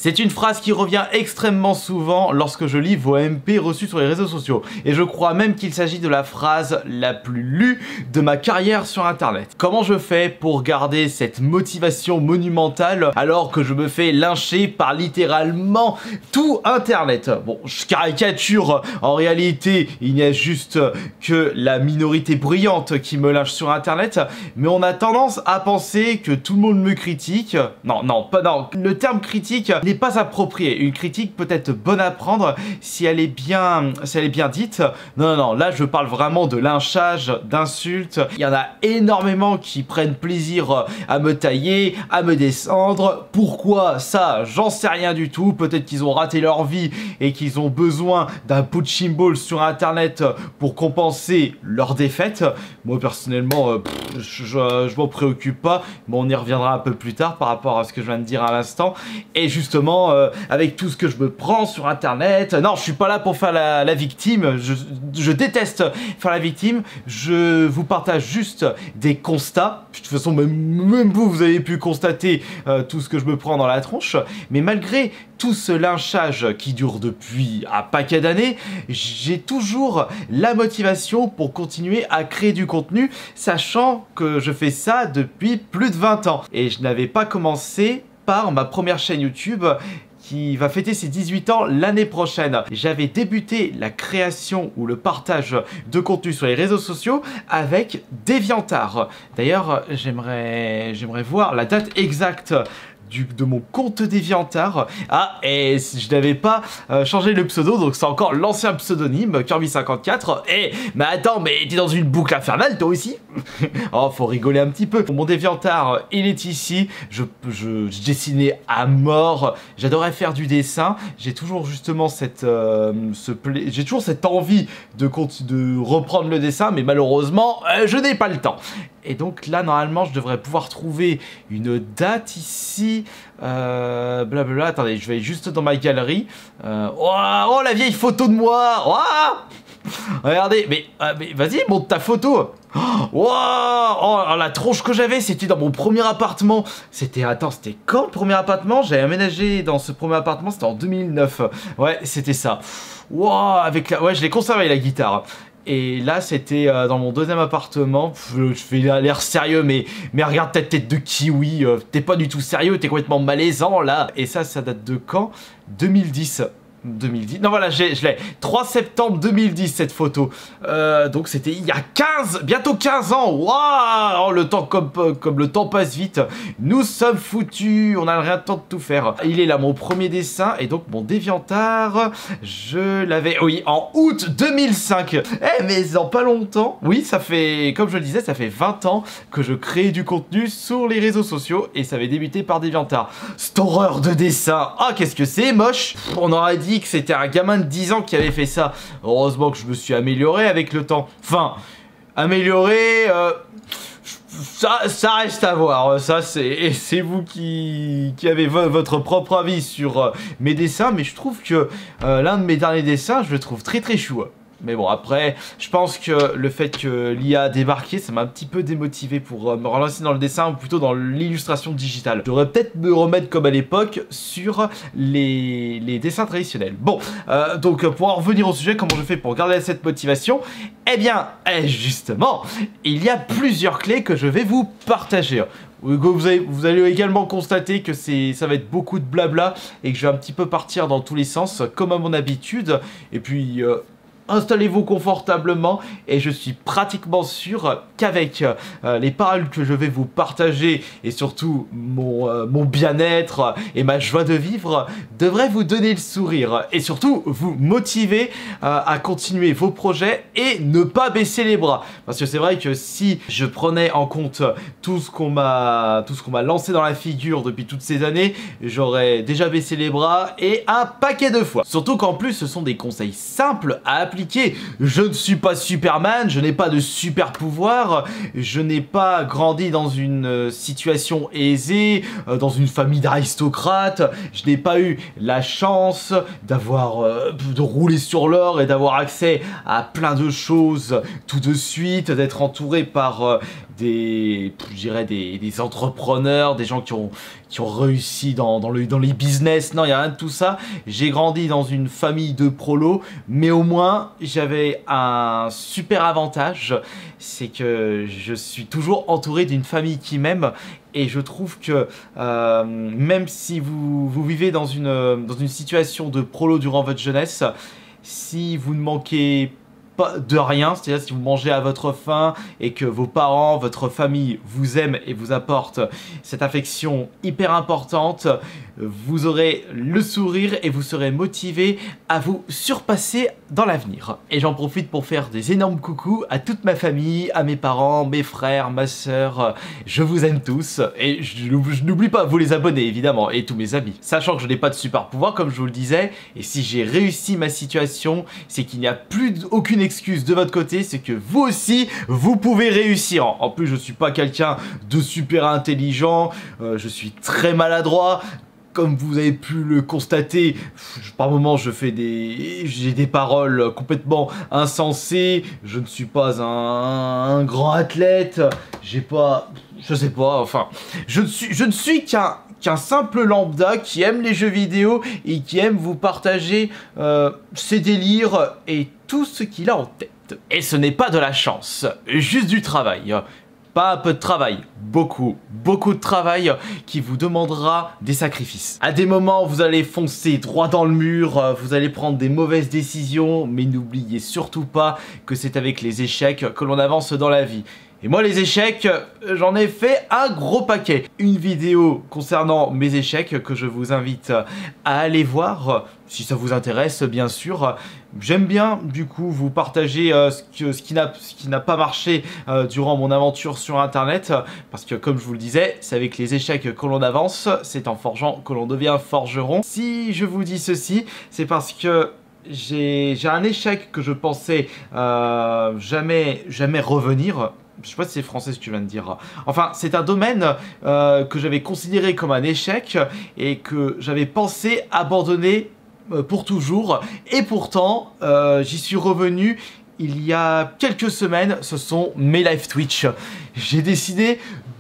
C'est une phrase qui revient extrêmement souvent lorsque je lis vos MP reçus sur les réseaux sociaux. Et je crois même qu'il s'agit de la phrase la plus lue de ma carrière sur internet. Comment je fais pour garder cette motivation monumentale alors que je me fais lyncher par littéralement tout internet? Bon, je caricature, en réalité il n'y a juste que la minorité bruyante qui me lynche sur internet, mais on a tendance à penser que tout le monde me critique. Non, le terme critique n'est pas approprié. Une critique peut être bonne à prendre si elle est bien dite. Non, là je parle vraiment de lynchage, d'insultes. Il y en a énormément qui prennent plaisir à me tailler, à me descendre. Pourquoi ça? J'en sais rien du tout. Peut-être qu'ils ont raté leur vie et qu'ils ont besoin d'un punching ball sur internet pour compenser leur défaite. Moi personnellement, je m'en préoccupe pas, mais on y reviendra un peu plus tard par rapport à ce que je viens de dire à l'instant. Et justement, avec tout ce que je me prends sur internet, non, je suis pas là pour faire la victime, je déteste faire la victime, je vous partage juste des constats. De toute façon, même vous avez pu constater tout ce que je me prends dans la tronche, mais malgré tout ce lynchage qui dure depuis un paquet d'années, j'ai toujours la motivation pour continuer à créer du contenu, sachant que je fais ça depuis plus de 20 ans. Et je n'avais pas commencé par ma première chaîne YouTube qui va fêter ses 18 ans l'année prochaine. J'avais débuté la création ou le partage de contenu sur les réseaux sociaux avec DeviantArt. D'ailleurs, j'aimerais voir la date exacte de mon compte DeviantArt. Ah, et je n'avais pas changé le pseudo, donc c'est encore l'ancien pseudonyme, Kirby54. Mais attends, mais t'es dans une boucle infernale toi aussi? Oh, faut rigoler un petit peu. Mon DeviantArt, il est ici. Je dessinais à mort. J'adorais faire du dessin. J'ai toujours justement j'ai toujours cette envie de reprendre le dessin, mais malheureusement, je n'ai pas le temps. Et donc là, normalement, je devrais pouvoir trouver une date ici. Blablabla. Attendez, je vais juste dans ma galerie. Oh, la vieille photo de moi. Oh, regardez, mais vas-y, monte ta photo. Oh, la tronche que j'avais, c'était dans mon premier appartement. C'était quand le premier appartement? J'avais aménagé dans ce premier appartement, c'était en 2009. Ouais, c'était ça. Wow, ouais, je l'ai conservé la guitare. Et là, c'était dans mon deuxième appartement. Je fais l'air sérieux, mais regarde ta tête de kiwi. T'es pas du tout sérieux, t'es complètement malaisant là. Et ça date de quand? 2010. Non voilà, je l'ai. 3 septembre 2010 cette photo. Donc c'était il y a bientôt 15 ans. Waouh, le temps comme le temps passe vite. Nous sommes foutus, on n'a rien de temps de tout faire. Il est là mon premier dessin et donc mon DeviantArt, je l'avais, oui, en août 2005. Mais dans pas longtemps, oui, ça fait, comme je le disais, ça fait 20 ans que je crée du contenu sur les réseaux sociaux et ça avait débuté par DeviantArt. Cette horreur de dessin. Ah, qu'est-ce que c'est moche. On aurait dit que c'était un gamin de 10 ans qui avait fait ça. Heureusement que je me suis amélioré avec le temps. Enfin, amélioré, ça reste à voir. Ça, c'est vous qui avez votre propre avis sur mes dessins, mais je trouve que l'un de mes derniers dessins, je le trouve très très chou. Mais bon, après, je pense que le fait que l'IA a débarqué, ça m'a un petit peu démotivé pour me relancer dans le dessin, ou plutôt dans l'illustration digitale. Je devrais peut-être me remettre comme à l'époque sur les dessins traditionnels. Bon, donc pour en revenir au sujet, comment je fais pour garder cette motivation? Eh bien, justement, il y a plusieurs clés que je vais vous partager. Vous allez également constater que ça va être beaucoup de blabla et que je vais un petit peu partir dans tous les sens, comme à mon habitude. Et puis... installez-vous confortablement et je suis pratiquement sûr qu'avec les paroles que je vais vous partager et surtout mon bien-être et ma joie de vivre devrait vous donner le sourire et surtout vous motiver à continuer vos projets et ne pas baisser les bras. Parce que c'est vrai que si je prenais en compte tout ce qu'on m'a lancé dans la figure depuis toutes ces années, j'aurais déjà baissé les bras et un paquet de fois. Surtout qu'en plus ce sont des conseils simples à appliquer. Je ne suis pas Superman, je n'ai pas de super pouvoir, je n'ai pas grandi dans une situation aisée, dans une famille d'aristocrates, je n'ai pas eu la chance de rouler sur l'or et d'avoir accès à plein de choses tout de suite, d'être entouré par je dirais des entrepreneurs, des gens qui ont réussi dans les business. Non, il n'y a rien de tout ça. J'ai grandi dans une famille de prolos, mais au moins j'avais un super avantage, c'est que je suis toujours entouré d'une famille qui m'aime. Et je trouve que même si vous vivez dans une situation de prolo durant votre jeunesse, si vous ne manquez pas de rien, c'est-à-dire si vous mangez à votre faim et que vos parents, votre famille vous aiment et vous apportent cette affection hyper importante, vous aurez le sourire et vous serez motivé à vous surpasser dans l'avenir. Et j'en profite pour faire des énormes coucous à toute ma famille, à mes parents, mes frères, ma soeur, je vous aime tous et je n'oublie pas vous les abonnés évidemment et tous mes amis. Sachant que je n'ai pas de super pouvoir comme je vous le disais, et si j'ai réussi ma situation, c'est qu'il n'y a plus aucune excuse de votre côté, c'est que vous aussi, vous pouvez réussir. En plus, je suis pas quelqu'un de super intelligent, je suis très maladroit. Comme vous avez pu le constater, par moments j'ai des paroles complètement insensées, je ne suis pas un grand athlète, je sais pas, enfin, je ne suis qu'un simple lambda qui aime les jeux vidéo et qui aime vous partager ses délires et tout ce qu'il a en tête. Et ce n'est pas de la chance, juste du travail. Pas un peu de travail, beaucoup de travail qui vous demandera des sacrifices. À des moments, vous allez foncer droit dans le mur, vous allez prendre des mauvaises décisions, mais n'oubliez surtout pas que c'est avec les échecs que l'on avance dans la vie. Et moi, les échecs, j'en ai fait un gros paquet. Une vidéo concernant mes échecs que je vous invite à aller voir, si ça vous intéresse, bien sûr. J'aime bien, du coup, vous partager ce qui n'a pas marché durant mon aventure sur Internet. Parce que, comme je vous le disais, c'est avec les échecs que l'on avance, c'est en forgeant que l'on devient forgeron. Si je vous dis ceci, c'est parce que j'ai un échec que je pensais jamais revenir. Je sais pas si c'est français ce que tu viens de dire. Enfin, c'est un domaine que j'avais considéré comme un échec et que j'avais pensé abandonner pour toujours. Et pourtant, j'y suis revenu il y a quelques semaines. Ce sont mes live Twitch. J'ai décidé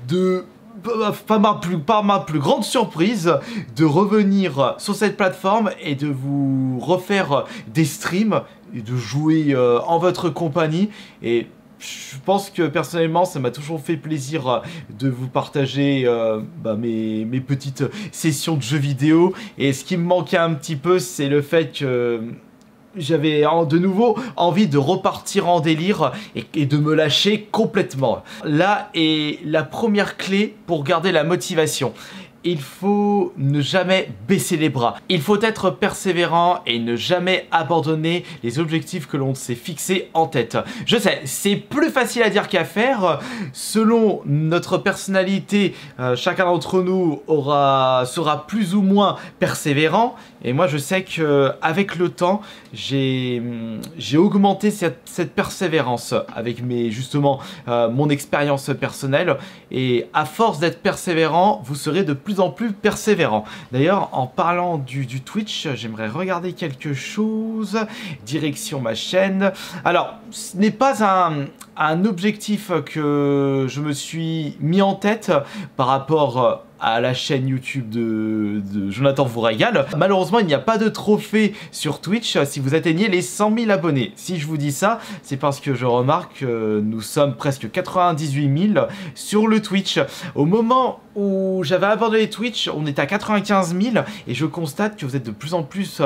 de... par ma plus grande surprise, de revenir sur cette plateforme et de vous refaire des streams et de jouer en votre compagnie. Et je pense que personnellement ça m'a toujours fait plaisir de vous partager mes petites sessions de jeux vidéo, et ce qui me manquait un petit peu, c'est le fait que j'avais de nouveau envie de repartir en délire et de me lâcher complètement. Là est la première clé pour garder la motivation. Il faut ne jamais baisser les bras. Il faut être persévérant et ne jamais abandonner les objectifs que l'on s'est fixés en tête. Je sais, c'est plus facile à dire qu'à faire. Selon notre personnalité, chacun d'entre nous sera plus ou moins persévérant. Et moi, je sais qu'avec le temps, j'ai augmenté cette persévérance avec justement mon expérience personnelle. Et à force d'être persévérant, vous serez de plus en plus persévérant. D'ailleurs, en parlant du Twitch, j'aimerais regarder quelque chose. Direction ma chaîne. Alors, ce n'est pas un objectif que je me suis mis en tête par rapport à la chaîne YouTube de Jonathan vous régale. Malheureusement, il n'y a pas de trophée sur Twitch si vous atteignez les 100 000 abonnés. Si je vous dis ça, c'est parce que je remarque que nous sommes presque 98 000 sur le Twitch. Au moment où j'avais abandonné Twitch, on était à 95 000 et je constate que vous êtes de plus en plus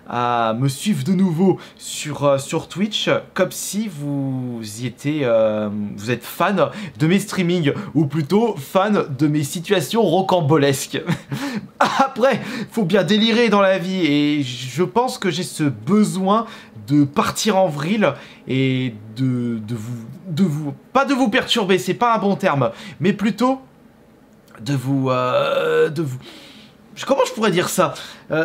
à me suivre de nouveau sur Twitch, comme si vous êtes fan de mes streamings, ou plutôt fan de mes situations rocambolesques. Après, faut bien délirer dans la vie, et je pense que j'ai ce besoin de partir en vrille et pas de vous perturber, c'est pas un bon terme, mais plutôt comment je pourrais dire ça,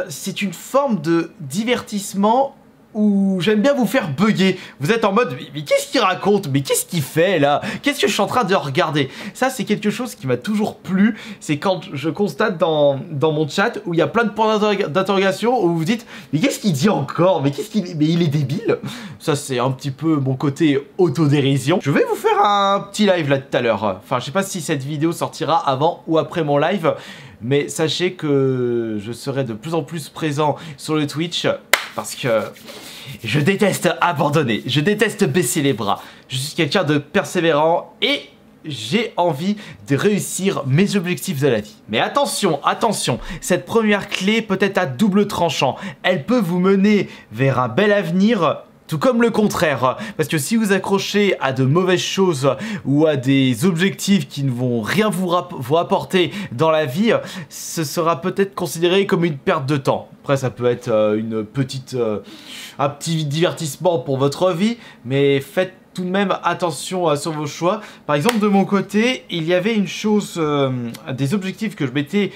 c'est une forme de divertissement où j'aime bien vous faire bugger. Vous êtes en mode, mais qu'est-ce qu'il raconte? Mais qu'est-ce qu'il fait là? Qu'est-ce que je suis en train de regarder? Ça, c'est quelque chose qui m'a toujours plu. C'est quand je constate dans mon chat où il y a plein de points d'interrogation où vous dites, mais qu'est-ce qu'il dit encore? Mais mais il est débile. Ça, c'est un petit peu mon côté autodérision. Je vais vous faire un petit live là tout à l'heure. Enfin, je sais pas si cette vidéo sortira avant ou après mon live, mais sachez que je serai de plus en plus présent sur le Twitch parce que je déteste abandonner, je déteste baisser les bras. Je suis quelqu'un de persévérant et j'ai envie de réussir mes objectifs de la vie. Mais attention, attention, cette première clé peut être à double tranchant. Elle peut vous mener vers un bel avenir, tout comme le contraire, parce que si vous accrochez à de mauvaises choses ou à des objectifs qui ne vont rien vous apporter dans la vie, ce sera peut-être considéré comme une perte de temps. Après, ça peut être un petit divertissement pour votre vie, mais faites tout de même attention sur vos choix. Par exemple, de mon côté, il y avait une chose, des objectifs que je m'étais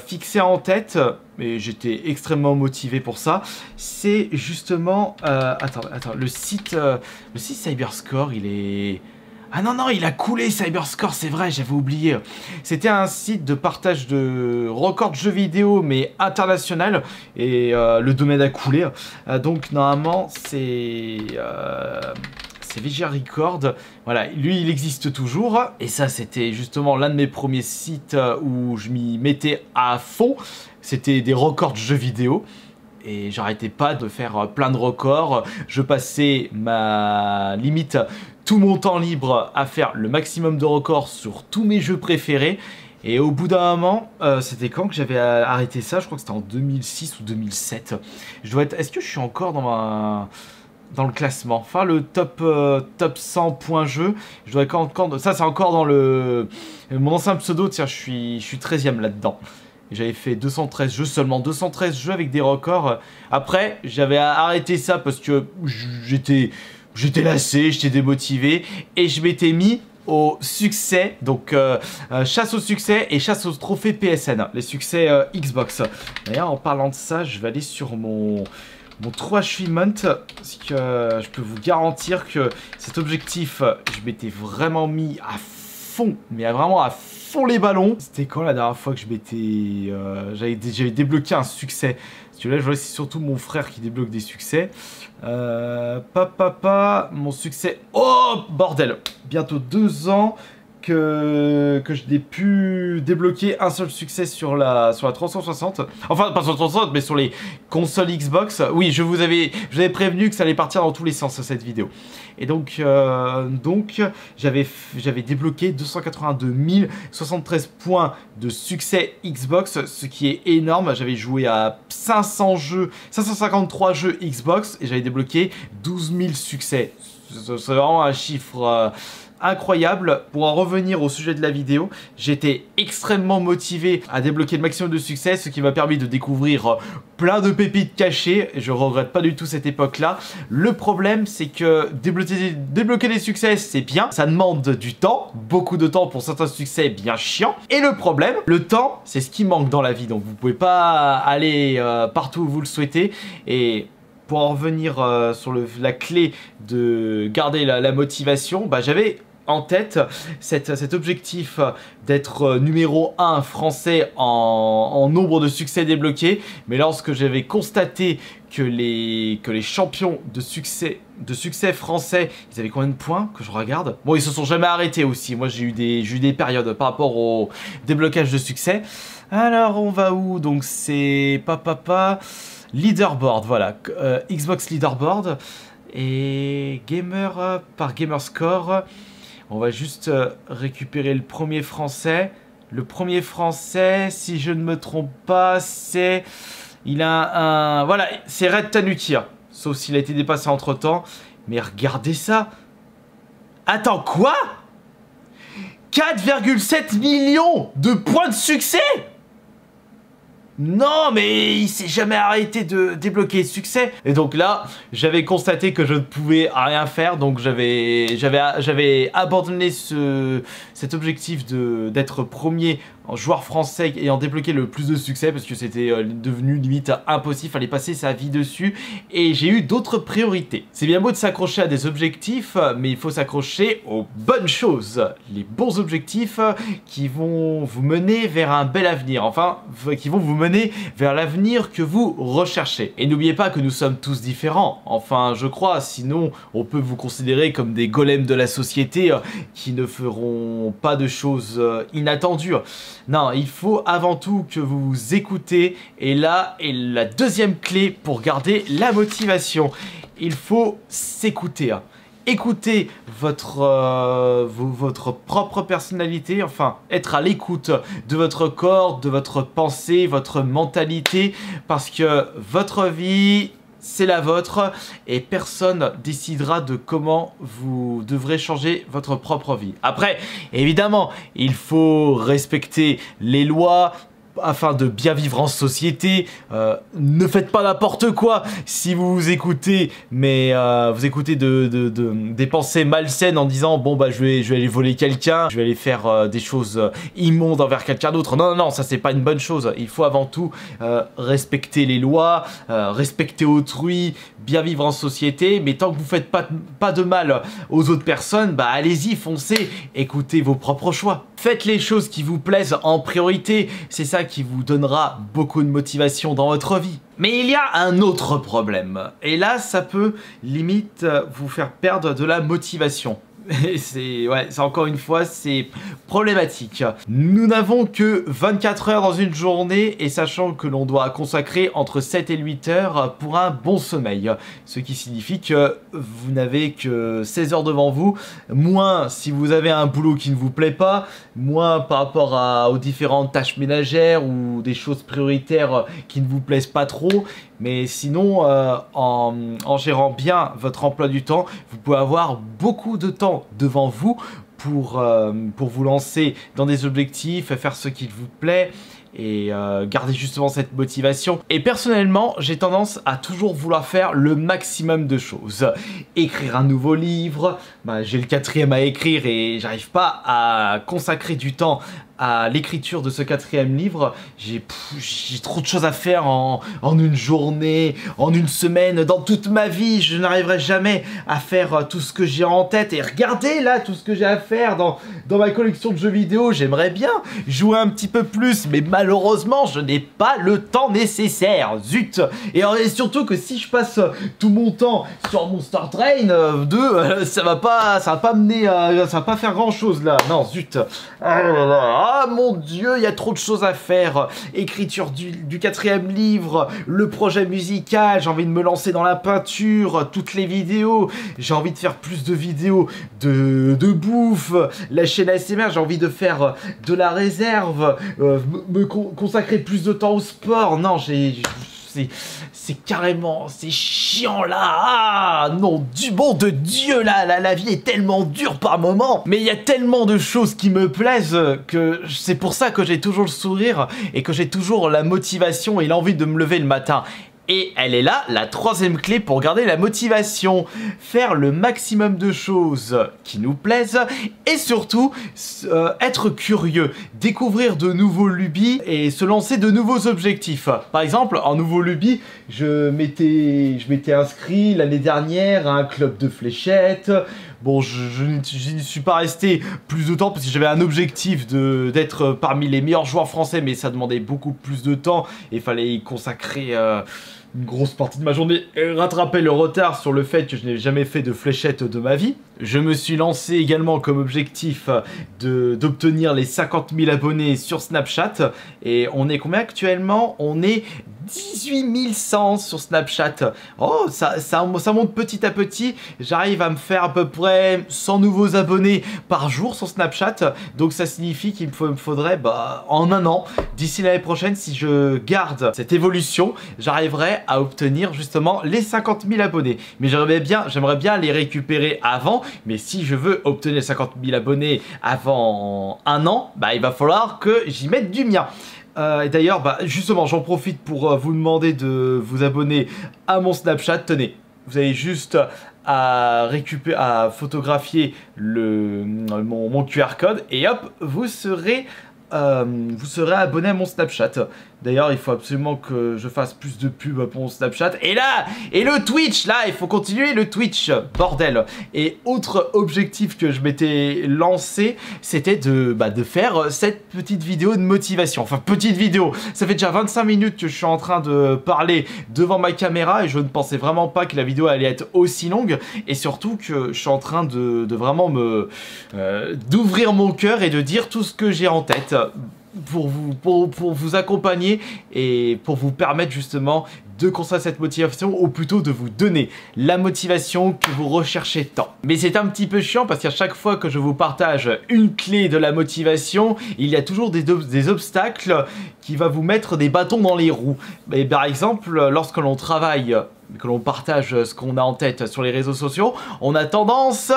fixé en tête, et j'étais extrêmement motivé pour ça. C'est justement, attends, le site Cyberscore, il est... Ah non, il a coulé Cyberscore, c'est vrai, j'avais oublié. C'était un site de partage de records de jeux vidéo, mais international, et le domaine a coulé. Donc normalement, c'est VGA Record, voilà, lui il existe toujours, et ça c'était justement l'un de mes premiers sites où je m'y mettais à fond, c'était des records de jeux vidéo, et j'arrêtais pas de faire plein de records, je passais ma limite, tout mon temps libre à faire le maximum de records sur tous mes jeux préférés, et au bout d'un moment, c'était quand que j'avais arrêté ça, je crois que c'était en 2006 ou 2007, je dois être, est-ce que je suis encore dans le classement, enfin le top 100 points jeu, je dois encore, ça c'est encore dans mon ancien pseudo, tiens je suis 13ème là-dedans. J'avais fait 213 jeux, seulement 213 jeux avec des records. Après, j'avais arrêté ça parce que j'étais lassé, j'étais démotivé, et je m'étais mis au succès, donc chasse au succès et chasse au trophée PSN, les succès Xbox. D'ailleurs, en parlant de ça, je vais aller sur mon true achievement, parce que je peux vous garantir que cet objectif, je m'étais vraiment mis à fond, mais vraiment à fond les ballons. C'était quand la dernière fois que j'avais débloqué un succès? Parce que là, je vois c'est surtout mon frère qui débloque des succès. Mon succès... Oh, bordel! Bientôt 2 ans que je n'ai pu débloquer un seul succès sur la 360. Enfin, pas sur la 360, mais sur les consoles Xbox. Oui, je vous avais prévenu que ça allait partir dans tous les sens, cette vidéo. Et donc j'avais débloqué 282 073 points de succès Xbox, ce qui est énorme. J'avais joué à 553 jeux Xbox et j'avais débloqué 12 000 succès. C'est vraiment un chiffre... incroyable. Pour en revenir au sujet de la vidéo, j'étais extrêmement motivé à débloquer le maximum de succès, ce qui m'a permis de découvrir plein de pépites cachées. Je regrette pas du tout cette époque-là. Le problème, c'est que débloquer des succès, c'est bien. Ça demande du temps, beaucoup de temps pour certains succès bien chiants. Et le problème, le temps, c'est ce qui manque dans la vie. Donc vous pouvez pas aller partout où vous le souhaitez. Et pour en revenir sur la clé de garder la motivation, bah, j'avais en tête cet objectif d'être numéro 1 français en nombre de succès débloqués. Mais lorsque j'avais constaté que les champions de succès français, ils avaient combien de points que je regarde? Bon, ils se sont jamais arrêtés aussi. Moi, j'ai eu des périodes par rapport au déblocage de succès. Alors, on va où? Donc, c'est Leaderboard, voilà. Xbox Leaderboard. Et Gamer par Gamerscore. On va juste récupérer le premier français. Le premier français, si je ne me trompe pas, c'est... Il a un... Voilà, c'est Red Tanukir. Sauf s'il a été dépassé entre-temps. Mais regardez ça. Attends, quoi? 4,7 millions de points de succès? Non, mais il s'est jamais arrêté de débloquer le succès. Et donc là, j'avais constaté que je ne pouvais rien faire. Donc j'avais abandonné cet objectif d'être premier joueur français ayant débloqué le plus de succès parce que c'était devenu limite impossible, fallait passer sa vie dessus et j'ai eu d'autres priorités. C'est bien beau de s'accrocher à des objectifs, mais il faut s'accrocher aux bonnes choses, les bons objectifs qui vont vous mener vers un bel avenir, enfin qui vont vous mener vers l'avenir que vous recherchez. Et n'oubliez pas que nous sommes tous différents, enfin je crois, sinon on peut vous considérer comme des golems de la société qui ne feront pas de choses inattendues. Non, il faut avant tout que vous vous écoutez, et là est la deuxième clé pour garder la motivation. Il faut s'écouter. Écoutez votre propre personnalité, enfin être à l'écoute de votre corps, de votre pensée, votre mentalité, parce que votre vie, c'est la vôtre et personne décidera de comment vous devrez changer votre propre vie. Après, évidemment, il faut respecter les lois afin de bien vivre en société. Ne faites pas n'importe quoi si vous vous écoutez, mais vous écoutez des pensées malsaines en disant bon bah je vais aller voler quelqu'un, je vais aller faire des choses immondes envers quelqu'un d'autre. Non, non, non, ça c'est pas une bonne chose. Il faut avant tout respecter les lois, respecter autrui, bien vivre en société, mais tant que vous faites pas de mal aux autres personnes, bah allez-y, foncez, écoutez vos propres choix. Faites les choses qui vous plaisent en priorité, c'est ça qui vous donnera beaucoup de motivation dans votre vie. Mais il y a un autre problème, et là ça peut limite vous faire perdre de la motivation. C'est encore une fois, c'est problématique. Nous n'avons que 24 heures dans une journée et sachant que l'on doit consacrer entre 7 et 8 heures pour un bon sommeil. Ce qui signifie que vous n'avez que 16 heures devant vous, moins si vous avez un boulot qui ne vous plaît pas, moins par rapport aux différentes tâches ménagères ou des choses prioritaires qui ne vous plaisent pas trop. Mais sinon, en gérant bien votre emploi du temps, vous pouvez avoir beaucoup de temps devant vous pour vous lancer dans des objectifs, faire ce qui vous plaît et garder justement cette motivation. Et personnellement, j'ai tendance à toujours vouloir faire le maximum de choses. Écrire un nouveau livre, bah, j'ai le 4e à écrire et j'arrive pas à consacrer du temps à l'écriture de ce 4e livre. J'ai trop de choses à faire en une journée, en une semaine, dans toute ma vie. Je n'arriverai jamais à faire tout ce que j'ai en tête. Et regardez là tout ce que j'ai à faire dans ma collection de jeux vidéo. J'aimerais bien jouer un petit peu plus, mais malheureusement, je n'ai pas le temps nécessaire. Zut! Et surtout que si je passe tout mon temps sur Monster Train 2, ça va pas mener, ça va pas faire grand chose là. Non, zut! Ah là là. Ah mon Dieu, il y a trop de choses à faire. Écriture du 4e livre, le projet musical, j'ai envie de me lancer dans la peinture, toutes les vidéos, j'ai envie de faire plus de vidéos de bouffe, la chaîne ASMR, j'ai envie de faire de la réserve, me consacrer plus de temps au sport. Non, c'est carrément, c'est chiant là. Ah non, du bon de Dieu là, la vie est tellement dure par moments. Mais il y a tellement de choses qui me plaisent que c'est pour ça que j'ai toujours le sourire et que j'ai toujours la motivation et l'envie de me lever le matin. Et elle est là, la 3e clé pour garder la motivation. Faire le maximum de choses qui nous plaisent et surtout être curieux, découvrir de nouveaux lubies et se lancer de nouveaux objectifs. Par exemple, en nouveau lubie, je m'étais inscrit l'année dernière à un club de fléchettes. Bon, je n'y suis pas resté plus de temps parce que j'avais un objectif d'être parmi les meilleurs joueurs français, mais ça demandait beaucoup plus de temps et il fallait y consacrer une grosse partie de ma journée et rattraper le retard sur le fait que je n'ai jamais fait de fléchettes de ma vie. Je me suis lancé également comme objectif d'obtenir les 50 000 abonnés sur Snapchat et on est combien actuellement? On est 18 100 sur Snapchat. Oh, ça monte petit à petit. J'arrive à me faire à peu près 100 nouveaux abonnés par jour sur Snapchat. Donc ça signifie qu'il me faudrait en un an, d'ici l'année prochaine, si je garde cette évolution, j'arriverai à obtenir justement les 50 000 abonnés. Mais j'aimerais bien les récupérer avant. Mais si je veux obtenir 50 000 abonnés avant un an, il va falloir que j'y mette du mien. Et d'ailleurs, justement, j'en profite pour vous demander de vous abonner à mon Snapchat. Tenez, vous avez juste à photographier mon QR code et hop, vous serez vous serez abonné à mon Snapchat. D'ailleurs, il faut absolument que je fasse plus de pubs pour mon Snapchat. Et là, et le Twitch, là, il faut continuer le Twitch, bordel. Et autre objectif que je m'étais lancé, c'était de faire cette petite vidéo de motivation. Enfin, petite vidéo, ça fait déjà 25 minutes que je suis en train de parler devant ma caméra et je ne pensais vraiment pas que la vidéo allait être aussi longue. Et surtout que je suis en train de vraiment d'ouvrir mon cœur et de dire tout ce que j'ai en tête pour vous accompagner et pour vous permettre justement de construire cette motivation, ou plutôt de vous donner la motivation que vous recherchez tant. Mais c'est un petit peu chiant parce qu'à chaque fois que je vous partage une clé de la motivation, il y a toujours des obstacles qui vont vous mettre des bâtons dans les roues. Et par exemple, lorsque l'on travaille, que l'on partage ce qu'on a en tête sur les réseaux sociaux, on a tendance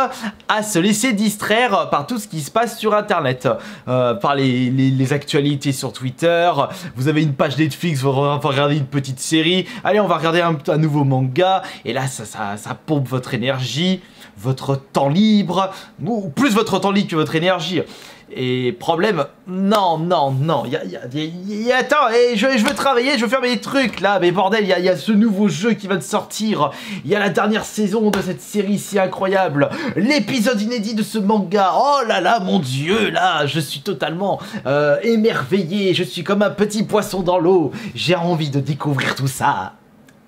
à se laisser distraire par tout ce qui se passe sur internet, par les actualités sur Twitter. Vous avez une page Netflix, vous regardez une petite série, allez on va regarder un nouveau manga, et là ça pompe votre énergie, votre temps libre, ou plus votre temps libre que votre énergie. Et problème, non, attends, je veux travailler, je veux faire mes trucs là, mais bordel, il y a ce nouveau jeu qui va de sortir, il y a la dernière saison de cette série si incroyable, l'épisode inédit de ce manga, oh là là, mon dieu, là, je suis totalement émerveillé, je suis comme un petit poisson dans l'eau, j'ai envie de découvrir tout ça.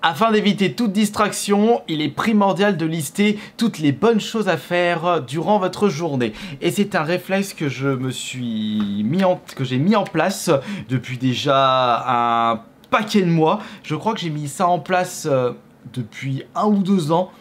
Afin d'éviter toute distraction, il est primordial de lister toutes les bonnes choses à faire durant votre journée. Et c'est un réflexe que j'ai mis en place depuis déjà un paquet de mois. Je crois que j'ai mis ça en place depuis 1 ou 2 ans.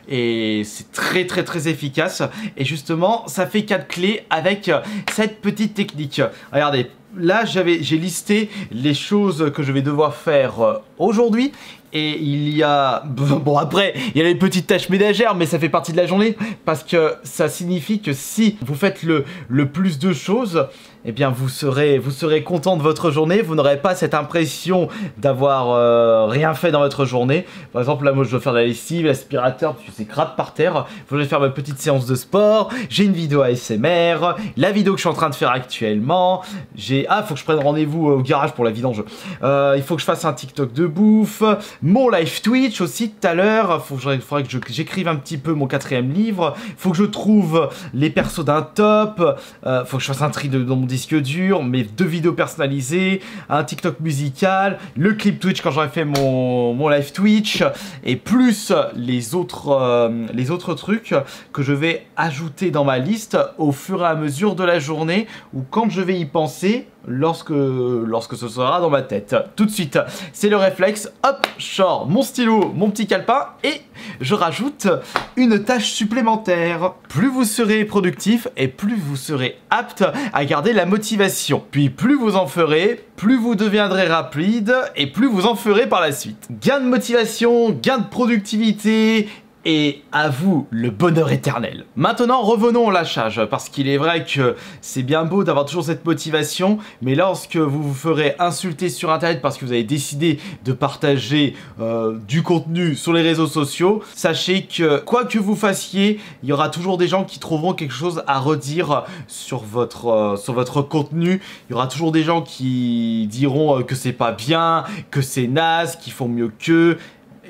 Et c'est très efficace. Et justement, ça fait 4 clés avec cette petite technique. Regardez, là j'ai listé les choses que je vais devoir faire aujourd'hui. Et il y a... Bon après, il y a les petites tâches ménagères, mais ça fait partie de la journée. Parce que ça signifie que si vous faites le plus de choses, eh bien vous serez content de votre journée. Vous n'aurez pas cette impression d'avoir rien fait dans votre journée. Par exemple, là moi je dois faire la lessive, l'aspirateur, parce que c'est crade par terre. Je vais faire ma petite séance de sport. J'ai une vidéo ASMR. La vidéo que je suis en train de faire actuellement. Ah, faut que je prenne rendez-vous au garage pour la vidange. Il faut que je fasse un TikTok de bouffe. Mon live Twitch aussi tout à l'heure, il faudrait que j'écrive un petit peu mon 4e livre, faut que je trouve les persos d'un top, faut que je fasse un tri dans mon disque dur, mes 2 vidéos personnalisées, un TikTok musical, le clip Twitch quand j'aurai fait mon live Twitch, et plus les autres trucs que je vais ajouter dans ma liste au fur et à mesure de la journée, ou quand je vais y penser, lorsque ce sera dans ma tête. Tout de suite, c'est le réflexe, hop, je sors mon stylo, mon petit calepin et je rajoute une tâche supplémentaire. Plus vous serez productif et plus vous serez apte à garder la motivation. Puis plus vous en ferez, plus vous deviendrez rapide et plus vous en ferez par la suite. Gain de motivation, gain de productivité, et à vous le bonheur éternel. Maintenant revenons au lâchage, parce qu'il est vrai que c'est bien beau d'avoir toujours cette motivation, mais lorsque vous vous ferez insulter sur internet parce que vous avez décidé de partager du contenu sur les réseaux sociaux, sachez que quoi que vous fassiez, il y aura toujours des gens qui trouveront quelque chose à redire sur votre contenu. Il y aura toujours des gens qui diront que c'est pas bien, que c'est naze, qu'ils font mieux qu'eux.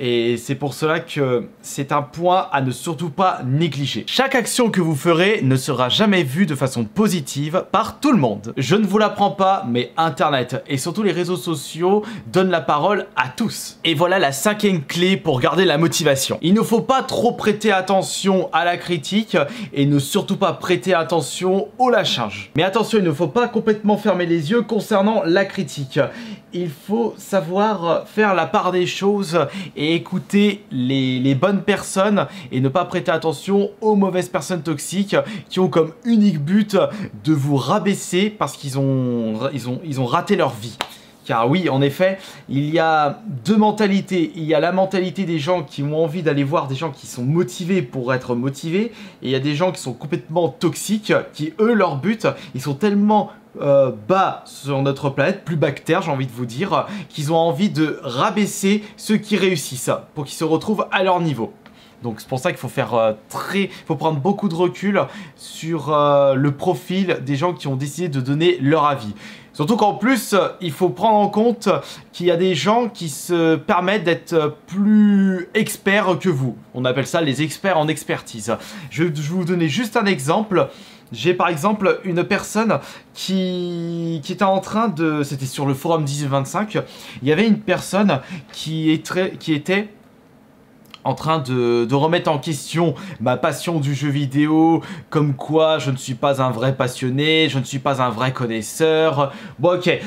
Et c'est pour cela que c'est un point à ne surtout pas négliger. Chaque action que vous ferez ne sera jamais vue de façon positive par tout le monde. Je ne vous l'apprends pas, mais Internet et surtout les réseaux sociaux donnent la parole à tous. Et voilà la 5e clé pour garder la motivation. Il ne faut pas trop prêter attention à la critique et ne surtout pas prêter attention au lâchage. Mais attention, il ne faut pas complètement fermer les yeux concernant la critique. Il faut savoir faire la part des choses et écouter les bonnes personnes et ne pas prêter attention aux mauvaises personnes toxiques qui ont comme unique but de vous rabaisser parce qu'ils ont raté leur vie. Car oui, en effet, il y a 2 mentalités. Il y a la mentalité des gens qui ont envie d'aller voir des gens qui sont motivés pour être motivés. Et il y a des gens qui sont complètement toxiques, qui eux, leur but, ils sont tellement bas sur notre planète, plus bas que terre, j'ai envie de vous dire, qu'ils ont envie de rabaisser ceux qui réussissent pour qu'ils se retrouvent à leur niveau. Donc c'est pour ça qu'il faut faire faut prendre beaucoup de recul sur le profil des gens qui ont décidé de donner leur avis. Surtout qu'en plus, il faut prendre en compte qu'il y a des gens qui se permettent d'être plus experts que vous. On appelle ça les experts en expertise. Je vais vous donner juste un exemple. J'ai par exemple une personne qui était en train de... C'était sur le forum 1825. Il y avait une personne qui était en train de remettre en question ma passion du jeu vidéo, comme quoi je ne suis pas un vrai passionné, je ne suis pas un vrai connaisseur. Bon ok,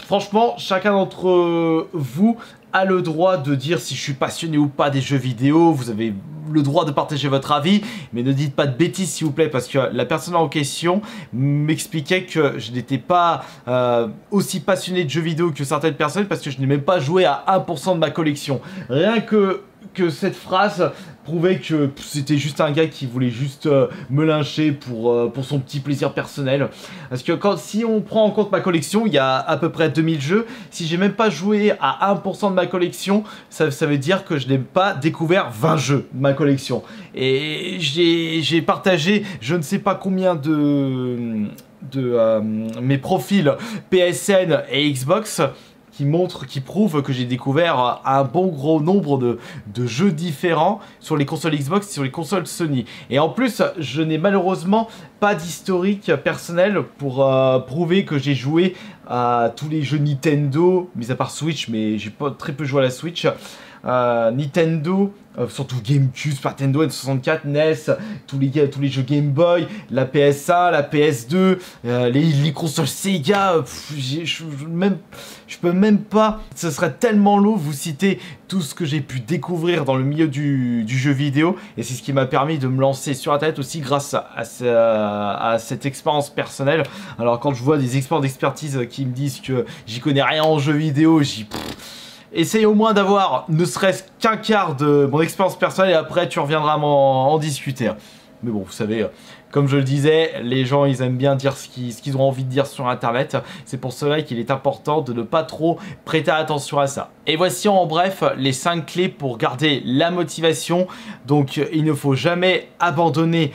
franchement, chacun d'entre vous a le droit de dire si je suis passionné ou pas des jeux vidéo, vous avez le droit de partager votre avis, mais ne dites pas de bêtises s'il vous plaît, parce que la personne en question m'expliquait que je n'étais pas aussi passionné de jeux vidéo que certaines personnes, parce que je n'ai même pas joué à 1% de ma collection. Rien que cette phrase prouvait que c'était juste un gars qui voulait juste me lyncher pour son petit plaisir personnel. Parce que si on prend en compte ma collection, il y a à peu près 2000 jeux. Si j'ai même pas joué à 1% de ma collection, ça veut dire que je n'ai pas découvert 20 jeux de ma collection. Et j'ai partagé je ne sais pas combien de mes profils PSN et Xbox qui prouve que j'ai découvert un bon gros nombre de jeux différents sur les consoles Xbox et sur les consoles Sony. Et en plus, je n'ai malheureusement pas d'historique personnel pour prouver que j'ai joué à tous les jeux Nintendo, mis à part Switch, mais j'ai très peu joué à la Switch. Nintendo, surtout GameCube, Super Nintendo, N64, NES, tous les jeux Game Boy, la PS1, la PS2, les consoles Sega, je peux même pas, ce serait tellement long vous citer tout ce que j'ai pu découvrir dans le milieu du jeu vidéo, et c'est ce qui m'a permis de me lancer sur internet aussi grâce à cette expérience personnelle. Alors quand je vois des experts d'expertise qui me disent que j'y connais rien en jeu vidéo, essaye au moins d'avoir ne serait-ce qu'un quart de mon expérience personnelle et après tu reviendras en discuter. Mais bon, vous savez, comme je le disais, les gens ils aiment bien dire ce qu'ils ont envie de dire sur internet. C'est pour cela qu'il est important de ne pas trop prêter attention à ça. Et voici en bref les 5 clés pour garder la motivation. Donc il ne faut jamais abandonner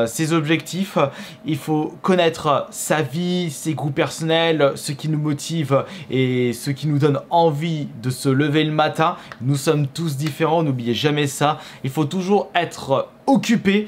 ses objectifs. Il faut connaître sa vie, ses goûts personnels, ce qui nous motive et ce qui nous donne envie de se lever le matin. Nous sommes tous différents, n'oubliez jamais ça. Il faut toujours être occupé,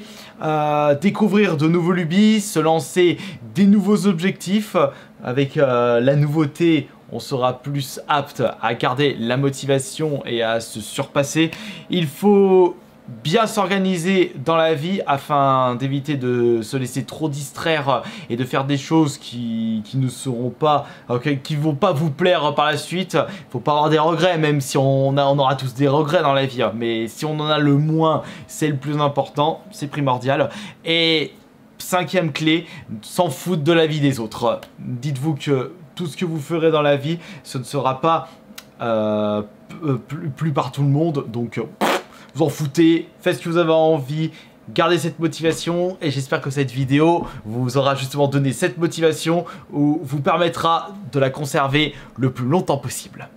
découvrir de nouveaux lubies, se lancer des nouveaux objectifs. Avec la nouveauté, on sera plus apte à garder la motivation et à se surpasser. Il faut bien s'organiser dans la vie afin d'éviter de se laisser trop distraire et de faire des choses qui ne seront pas, qui vont pas vous plaire par la suite. Il faut pas avoir des regrets, même si on aura tous des regrets dans la vie, mais si on en a le moins, c'est le plus important, c'est primordial. Et 5e clé, s'en foutre de la vie des autres. Dites-vous que tout ce que vous ferez dans la vie, ce ne sera pas plus par tout le monde, donc vous en foutez, faites ce que vous avez envie, gardez cette motivation et j'espère que cette vidéo vous aura justement donné cette motivation ou vous permettra de la conserver le plus longtemps possible.